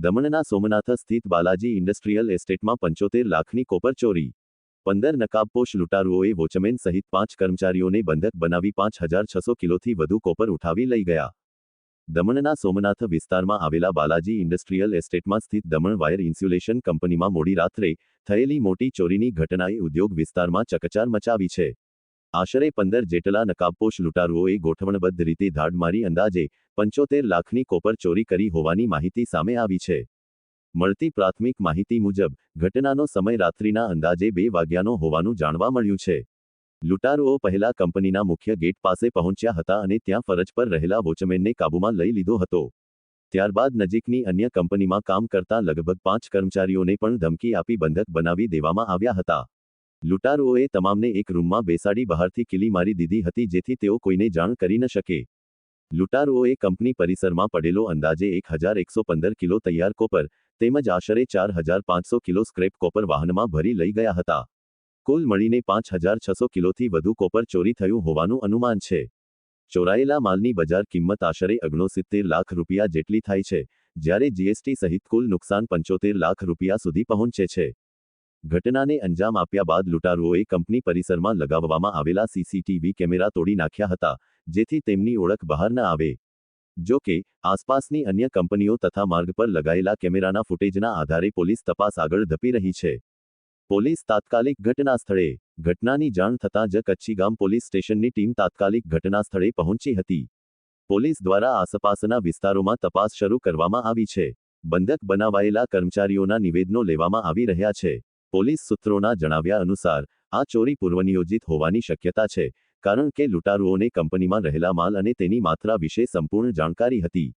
દમણના સોમનાથ સ્થિત બાલાજી ઇન્ડસ્ટ્રીયલ એસ્ટેટમાં 75 લાખની કોપર ચોરી. 15 નકાબપોશ લૂંટારુઓએ વોચમેન સહિત 5 કર્મચારીઓને બંધક બનાવી 5,600 કિલોથી વધુ કોપર ઉઠાવી લઈ ગયા. દમણના સોમનાથ વિસ્તારમાં આવેલા બાલાજી ઇન્ડસ્ટ્રીયલ એસ્ટેટમાં સ્થિત દમણ વાયર ઇન્સ્યુલેશન કંપનીમાં મોડી રાત્રે થયેલી મોટી ચોરીની ઘટનાએ ઉદ્યોગ વિસ્તારમાં ચકચાર મચાવી છે. આશરે 15 જેટલા નકાબપોશ લૂંટારુઓએ ગોઠવણબદ્ધ રીતે ધાડ મારી અંદાજે 75 લાખની કોપર ચોરી કરી હોવાની માહિતી સામે આવી છે. મળતી પ્રાથમિક માહિતી મુજબ ઘટનાનો સમય રાત્રિના અંદાજે 2 વાગ્યાનો હોવાનું જાણવા મળ્યું છે. લૂંટારુઓ પહેલા કંપનીના મુખ્ય ગેટ પાસે પહોંચ્યા હતા અને ત્યાં ફરજ પર રહેલા વોચમેનને કાબૂમાં લઈ લીધો હતો. ત્યારબાદ નજીકની અન્ય કંપનીમાં કામ કરતા લગભગ 5 કર્મચારીઓને પણ ધમકી આપી બંધક બનાવી દેવામાં આવ્યા હતા. લૂંટારુઓએ તમામને એક રૂમમાં બેસાડી બહારથી કિલ્લી મારી દીધી હતી જેથી તેઓ કોઈને જાણ કરી ન શકે. લૂંટારુઓએ કંપની પરિસરમાં પડેલો અંદાજે 1,115 કિલો તૈયાર કોપર તેમજ આશરે 4,500 કિલો સ્ક્રેપ કોપર વાહનમાં ભરી લઈ ગયા હતા. કુલ મળીને 5,600 કિલોથી વધુ કોપર ચોરી થયું હોવાનું અનુમાન છે. ચોરાયેલા માલની બજાર કિંમત આશરે 69 લાખ રૂપિયા જેટલી થાય છે, જ્યારે જીએસટી સહિત કુલ નુકસાન 75 લાખ રૂપિયા સુધી પહોંચે છે. ઘટનાને અંજામ આપ્યા બાદ લૂંટારુઓએ કંપની પરિસરમાં લગાવવામાં આવેલા સીસીટીવી કેમેરા તોડી નાખ્યા હતા, જેથી તેમની ઓળખ બહાર ન આવે. જો કે, આસપાસની અન્ય કંપનીઓ તથા માર્ગ પર લગાયેલા કેમેરાના ફૂટેજના આધારે પોલીસ તપાસ આગળ ધપી રહી છે. પોલીસ તાત્કાલિક ઘટના સ્થળે. ઘટનાની જાણ થતાં જ કચ્છીગામ પોલીસ સ્ટેશનની ટીમ તાત્કાલિક ઘટના સ્થળે પહોંચી હતી. પોલીસ દ્વારા આસપાસના વિસ્તારોમાં તપાસ શરૂ કરવામાં આવી છે. બંધક બનાવાયેલા કર્મચારીઓના નિવેદનો લેવામાં આવી રહ્યા છે. પોલીસ સૂત્રોના જણાવ્યા અનુસાર આ ચોરી પૂર્વનિયોજિત હોવાની શક્યતા છે, કારણ કે લૂંટારુઓને કંપનીમાં રહેલા માલ અને તેની માત્રા વિશે સંપૂર્ણ જાણકારી હતી.